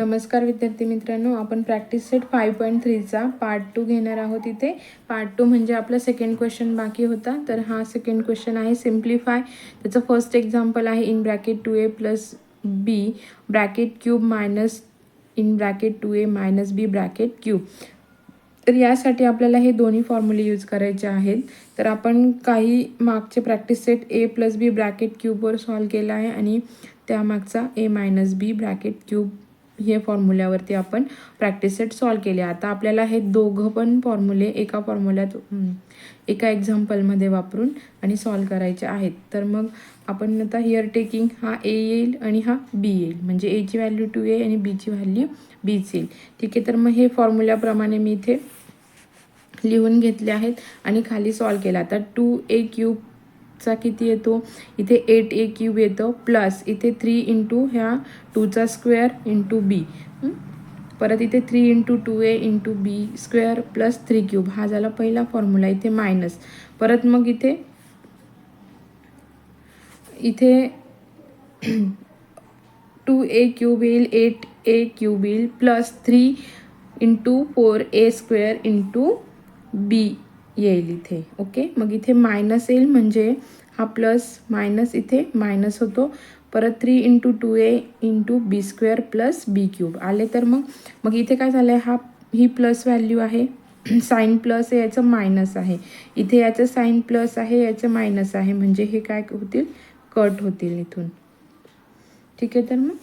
नमस्कार विद्यार्थी मित्रांनो, आपण प्रॅक्टिस सेट 5.3चा पार्ट 2 घेणार आहोत. इथे पार्ट 2 म्हणजे आपला सेकंड क्वेश्चन बाकी होता. तर हा सेकंड क्वेश्चन आहे सिम्प्लिफाय. त्याचं फर्स्ट एक्झाम्पल आहे in bracket 2a plus B bracket cube minus in bracket 2a minus B bracket cube. तर यासाठी आपल्याला हे दोन्ही फॉर्म्युले यूज करायचे आहेत. तर आपण काही मागचे practice set A plus B bracket क्यूबवर सॉल्व केला आहे आणि त्यामागचा A minus B bracket cube हे फॉर्म्युल्यावरती आपण प्रॅक्टिस सेट सॉल्व केले. आता आपल्याला हे दोघं पण फॉर्म्युले एका एक्झाम्पलमध्ये वापरून आणि सॉल्व करायचे आहेत. तर मग आपण आता हिअर टेकिंग हा ए येईल आणि हा बी येईल, म्हणजे एची व्हॅल्यू 2a आणि बीची व्हॅल्यू बीच येईल. ठीक आहे, तर मग हे फॉर्म्युल्याप्रमाणे मी इथे लिहून घेतले आहेत आणि खाली सॉल्व केला. तर 2a क्यूबचा किती येतो, इथे 8a क्यूब येतो, प्लस इथे 3 इंटू ह्या 2चा स्क्वेअर इंटू बी, परत इथे 3 इंटू 2a इंटू बी स्क्वेअर प्लस 3 क्यूब, हा झाला पहिला फॉर्म्युला. इथे मायनस, परत मग इथे 2a क्यूब येईल, 8a क्यूब येईल, plus 3 into 4a square into B येईल इथे. ओके, मग इथे मायनस येईल, म्हणजे हा प्लस मायनस इथे मायनस होतो, परत 3 इंटू 2a इंटू बी स्क्वेअर प्लस बी क्यूब आले. तर मग इथे काय झालं आहे, ही प्लस व्हॅल्यू आहे, साईन प्लस आहे, याचं मायनस आहे, इथे याचं साईन प्लस आहे, याचं मायनस आहे, म्हणजे हे काय होतील, कट होतील इथून. ठीक आहे, तर मग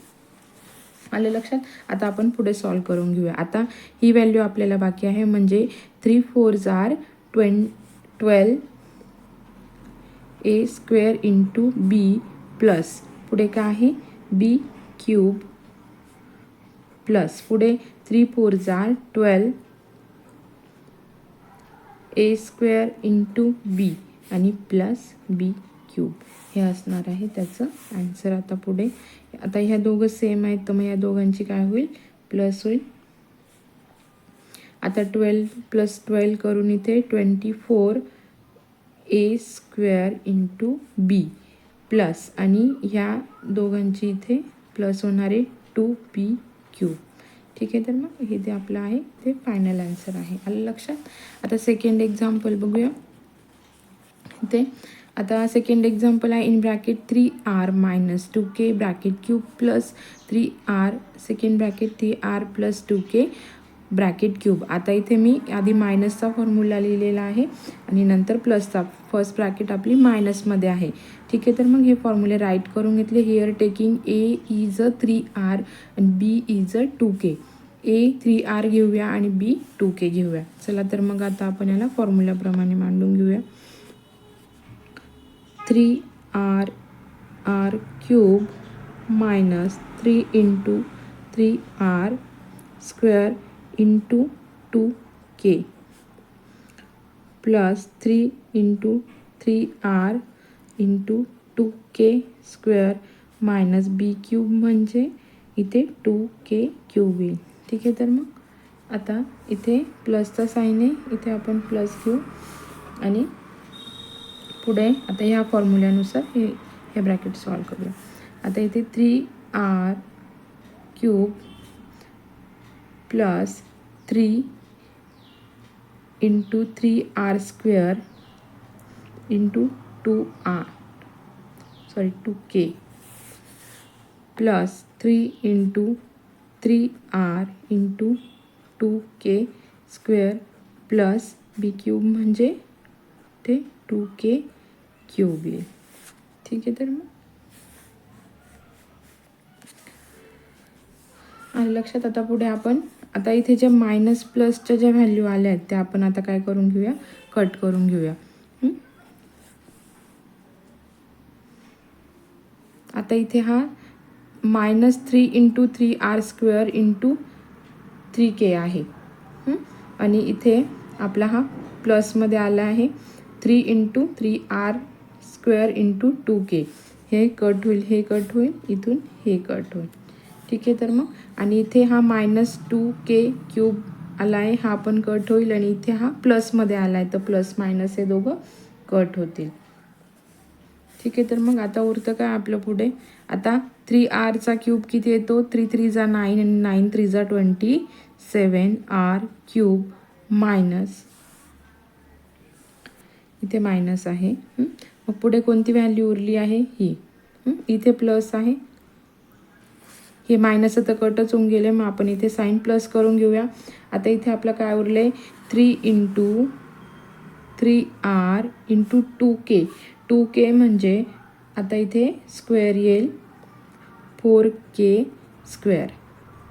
आले लक्षात. आता आपण पुढे सॉल्व करून घेऊया. आता ही व्हॅल्यू आपल्याला बाकी आहे, म्हणजे 3 4 आर 12 ए स्क्वेअर इंटू बी प्लस पुढे काय आहे बी क्यूब, प्लस पुढे 3 4 12 ए स्क्वेअर इंटू बी आणि प्लस बी क्यूब, हे असणार आहे त्याचं आन्सर. आता पुढे आता ह्या दोघं सेम आहेत, तर मग या दोघांची काय होईल, प्लस होईल. आता 12 प्लस 12 करून इथे 24 ए स्क्वेअर इंटू बी प्लस आणि ह्या दोघांची इथे प्लस होणारे 2b क्यूब. ठीक आहे, तर मग हे ते आपलं आहे ते फायनल आन्सर आहे. आलं लक्षात. आता सेकंड एक्झाम्पल बघूया. इथे आता सेकंड एक्झाम्पल आहे in bracket 3r minus 2k bracket cube plus 3r second bracket 3r plus 2k bracket cube. आता इथे मी आधी मायनसचा फॉर्म्युला लिहिलेला आहे आणि नंतर प्लसचा. फर्स्ट ब्रॅकेट आपली मायनसमध्ये आहे. ठीक आहे, तर मग हे फॉर्म्युले राईट करून घेतले. Here taking A is 3r आणि बी इज 2k. ए 3r घेऊया आणि बी 2k घेऊया. चला, तर मग आता आपण याला फॉर्म्युल्याप्रमाणे मांडून घेऊया. 3r r cube minus 3 into 3r square into 2k plus 3 into 3r into 2k square minus B cube, म्हणजे इथे 2k क्यूब येईल. ठीक आहे, तर मग आता इथे प्लसचा साईन आहे, इथे आपण प्लस घेऊ आणि पुढे आता ह्या फॉर्म्युल्यानुसार हे ब्रॅकेट सॉल्व करूया. आता इथे 3r cube plus 3 into 3r square into 2k plus 3 into 3r into 2k square plus B cube, म्हणजे ते 2k क्यूब येईल. ठीक आहे, तर मग आलं लक्षात. आता पुढे आपण आता इथे ज्या मायनस प्लसच्या ज्या व्हॅल्यू आल्या आहेत त्या आपण आता काय करून घेऊया, कट करून घेऊया. आता इथे हा minus 3 into 3r square into 3k आहे आणि इथे आपला हा प्लसमध्ये आला आहे 3 into 3r square into 2k. हे कट होईल, हे कट होईल, इथून हे कट होईल. ठीक आहे, तर मग आणि इथे हा मायनस 2k क्यूब आला आहे, हा पण कट होईल आणि इथे हा प्लसमध्ये आला आहे, तर प्लस मायनस हे दोघं कट होतील. ठीक आहे, तर मग आता उरतं काय आपलं पुढे, आता 3r क्यूब किती येतो, 3 3 जा 9 आणि 9 3 जा 27 r क्यूब मायनस, इथे मायनस आहे. मग पुढे कोणती व्हॅल्यू उरली आहे, ही. इथे प्लस आहे, हे मायनस तर कटच होऊन गेले, मग आपण इथे साईन प्लस करून घेऊया. आता इथे आपलं काय उरले, 3 × 3r × 2k. 2k म्हणजे आता इथे स्क्वेअर येईल 4k²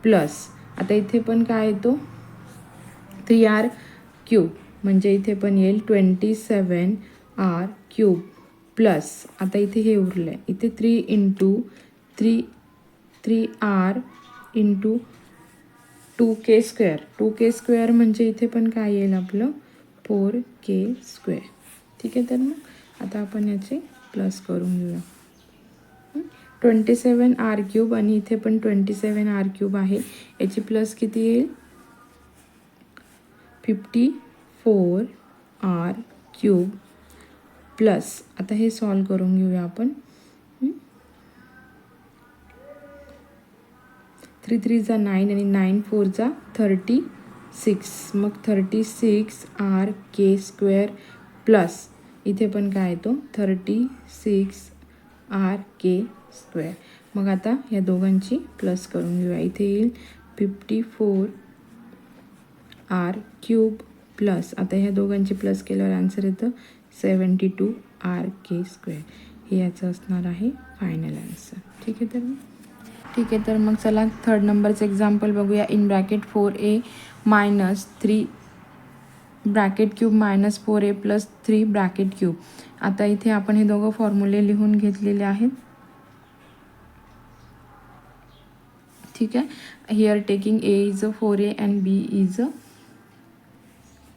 प्लस, आता इथे पण काय येतो 3r क्यूब म्हणजे इथे पण येईल 27r क्यूब प्लस, आता इथे हे उरलं आहे, इथे 3 3r × 2k². 2k² म्हणजे इथे पण काय येईल आपलं 4k². ठीक आहे, तर मग आता आपण याचे प्लस करून घेऊया. 27r क्यूब आणि इथे पण 27r क्यूब आहे, याची प्लस किती येईल 54r क्यूब प्लस, आता हे सॉल्व करून घेऊया आपण. 3 3 जा 9 आणि 9 4 जा 36, मग 36rk² प्लस, इथे पण काय येतो 36rk². मग आता या दोघांची प्लस करून घेऊया. इथे येईल 54r क्यूब प्लस, आता ह्या दोघांची प्लस केल्यावर आन्सर येतं 72rk². हे याचं असणार आहे फायनल आन्सर. ठीक आहे, तर मग चला थर्ड नंबरचं एक्झाम्पल बघूया. In bracket 4a minus 3 bracket cube minus 4a plus 3 bracket cube. आता इथे आपण हे दोघं फॉर्म्युले लिहून घेतलेले आहेत. ठीक आहे, here taking a is 4a and b is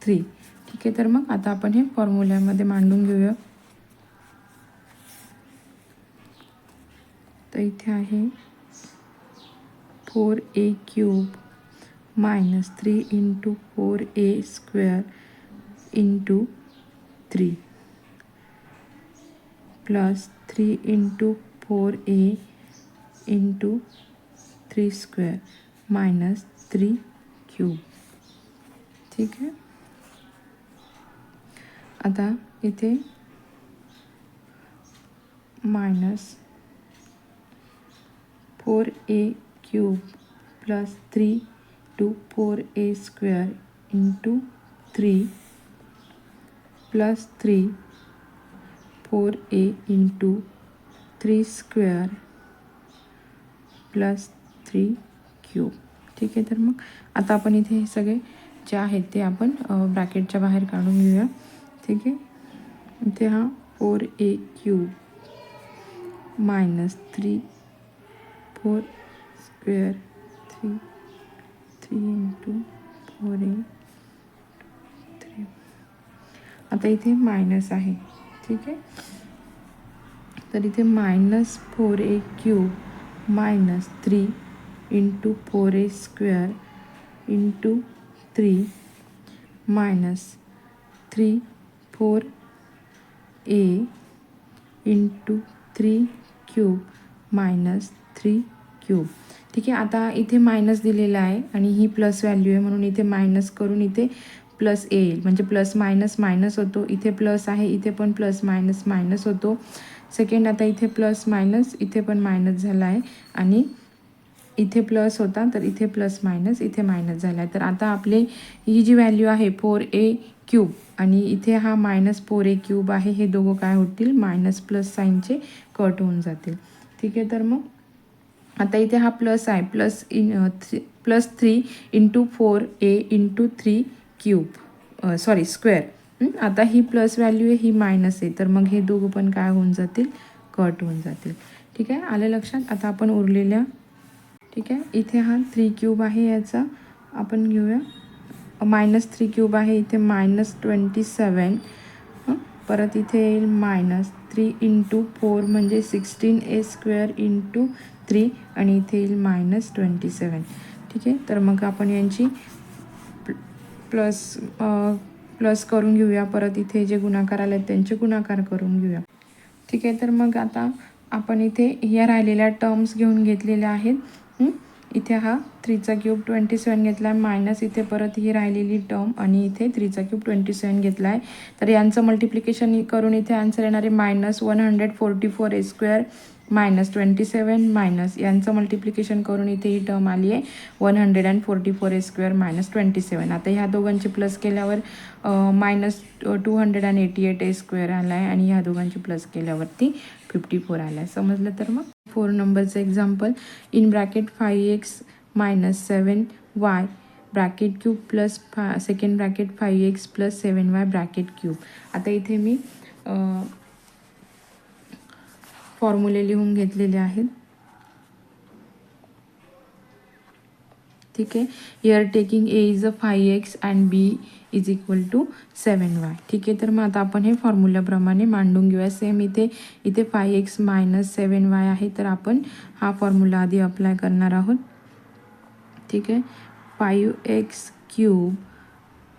3. ठीक आहे, तर मग आता आपण हे फॉर्म्युल्यामध्ये मांडून घेऊया. तर इथे आहे 4a cube minus 3 × 4a² × 3 plus 3 × 4a × 3² minus 3 cube. ठीक आहे, आता इथे minus 4a cube plus 3 × 4a² × 3 plus 3 4a × 3² plus 3 cube. ठीक आहे, तर मग आता आपण इथे हे सगळे जे आहेत ते आपण ब्रॅकेटच्या बाहेर काढून घेऊया. ठीक आहे, इथे हा 4a क्यूब मायनस 3 4² 3 × 4a 3. आता इथे मायनस आहे. ठीक आहे, तर इथे minus 4a cube minus 3 × 4a² × 3 minus 3 4a × 3 cube minus 3 cube. ठीक आहे, आता इथे मायनस दिलेला आहे आणि ही प्लस व्हॅल्यू आहे, म्हणून इथे मायनस करून इथे प्लस येईल, म्हणजे प्लस मायनस मायनस होतो. इथे प्लस आहे, इथे पण प्लस मायनस मायनस होतो. सेकंड, आता इथे प्लस मायनस, इथे पण मायनस झाला आहे आणि इथे प्लस होता तर इथे प्लस मायनस इथे मायनस झाला आहे. तर आता आपले ही जी व्हॅल्यू आहे 4a क्यूब आणि इथे हा मायनस 4a क्यूब आहे, हे दोघं काय होतील मायनस प्लस साईनचे कट होऊन जातील. ठीक आहे, तर मग आता इथे हा प्लस आहे, प्लस 3 × 4a × 3 क्यूब स्क्वेअर. आता ही प्लस व्हॅल्यू आहे, ही मायनस आहे, तर मग हे दोघं पण काय होऊन जातील कट होऊन जातील. ठीक आहे, आलं लक्षात. आता आपण उरलेल्या, ठीक आहे, इथे हा 3 क्यूब आहे, याचा आपण घेऊया मायनस 3 क्यूब आहे, इथे मायनस 27. परत इथे येईल मायनस 3 × 4 म्हणजे 16a² × 3 आणि इथे येईल मायनस 27. ठीक आहे, तर मग आपण यांची प्लस करून घेऊया. परत इथे जे गुणाकार आले आहेत त्यांचे गुणाकार करून घेऊया. ठीक आहे. तर मग आता आपण इथे ह्या राहिलेल्या टर्म्स घेऊन घेतलेल्या आहेत. इथे हा 3चा क्यूब 27 घेतला आहे, मायनस इथे परत ही राहिलेली टर्म आणि इथे 3चा क्यूब 27 घेतला आहे. तर यांचं मल्टिप्लिकेशन करून इथे आन्सर येणार आहे -144 मायनस 27 मायनस यांचं मल्टिप्लिकेशन करून इथे ही टर्म आली आहे 144 मायनस 27. आता ह्या दोघांची प्लस केल्यावर -288 आला आहे आणि ह्या दोघांची प्लस केल्यावरती 54 आला आहे. समजलं? तर मग 4 नंबरचं example. In bracket 5x minus 7y bracket cube plus second bracket 5x plus 7y bracket cube. आता इथे मी फॉर्म्युले लिहून घेतलेले आहेत. ठीक आहे. Here taking A is a 5x and B is equal to 7y. ठीक आहे. तर मग आता आपण हे फॉर्म्युल्याप्रमाणे मांडून घेऊया. सेम इथे 5x मायनस 7y आहे, तर आपण हा फॉर्म्युला आधी अप्लाय करणार आहोत. ठीक आहे. 5x cube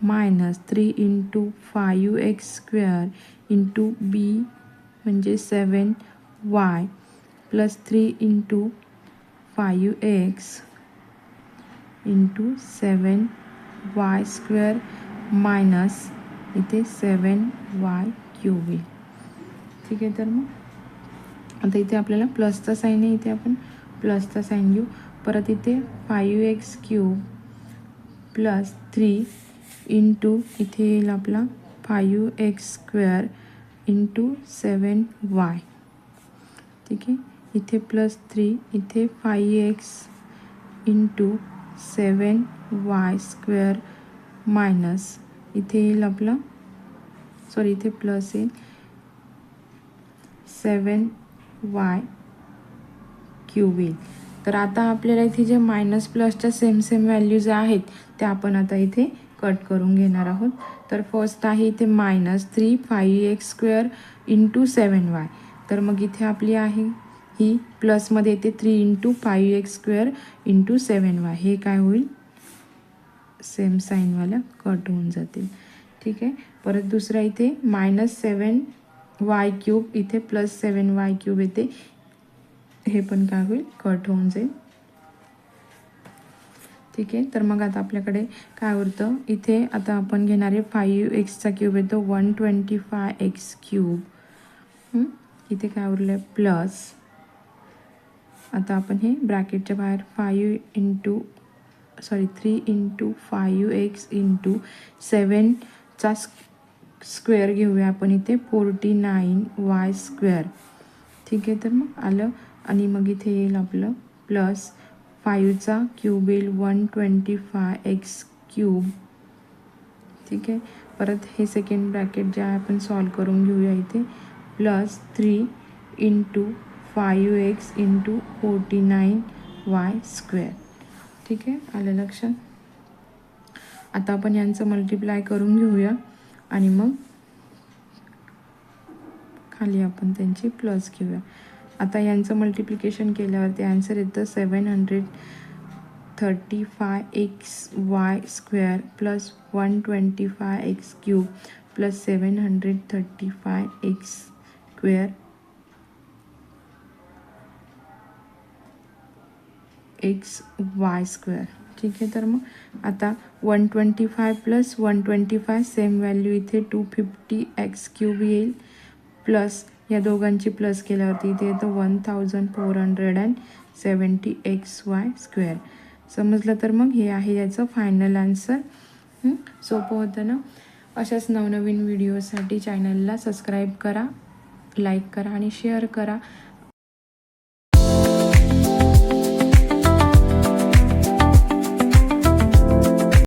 minus 3 into 5x square into B म्हणजे 7y plus 3 into 5x into 7y square minus इथे 7y क्यूब येईल. ठीक आहे. तर मग आता इथे आपल्याला प्लसचा साईन आहे, इथे आपण प्लसचा साईन घेऊ. परत इथे 5x क्यूब प्लस 3 इंटू इथे येईल आपला 5x स्क्वेअर इंटू 7y. ठीक आहे. इथे प्लस 3 इथे 5x into 7y square minus इथे येईल आपला इथे प्लस येईल 7y क्यूब येईल. तर आता आपल्याला इथे जे मायनस प्लसच्या सेम व्हॅल्यूज आहेत त्या आपण आता इथे कट करून घेणार आहोत. तर फर्स्ट आहे इथे -3 5x स्क्वेअर इंटू 7y. तर मग इथे आपली आहे ही प्लसमध्ये येते 3 into 5x square into 7y. हे काय होईल सेम साईनवाल्या कट होऊन जातील. ठीक आहे. परत दुसरा इथे -7y क्यूब इथे प्लस 7y क्यूब येते, हे पण काय होईल कट होऊन जाईल. ठीक आहे. तर मग आता आपल्याकडे काय उरतं इथे आता आपण घेणार आहे 5xचा क्यूब येतो 125x क्यूब. इथे काय उरलं आहे प्लस. आता आपण हे ब्रॅकेटच्या बाहेर 3 इंटू 5x इंटू 7चा स्क्वेअर घेऊया आपण इथे 49y स्क्वेअर. ठीक आहे. तर मग आलं आणि मग इथे येईल आपलं प्लस 5चा क्यूब येईल 125x क्यूब. ठीक आहे. परत हे सेकंड ब्रॅकेट जे आहे आपण सॉल्व करून घेऊया इथे plus 3 into 5x into 49y square. ठीक आहे. आलं लक्षात? आता आपण यांचं मल्टिप्लाय करून घेऊया आणि मग खाली आपण त्यांची प्लस घेऊया. आता यांचं मल्टिप्लिकेशन केल्यावरती आन्सर येतं 735xy square plus 125x cube plus 735x square xy square. ठीक आहे. तर मग आता 125 प्लस 125 सेम व्हॅल्यू इथे 250x क्यूब येईल प्लस या दोघांची प्लस केल्यावरती इथे येतं 1470xy स्क्वेअर. समजलं? तर मग हे आहे याचं फायनल आन्सर. सोपं होतं ना? अशाच नवनवीन व्हिडिओसाठी चॅनलला सबस्क्राईब करा, लाईक करा आणि शेअर करा.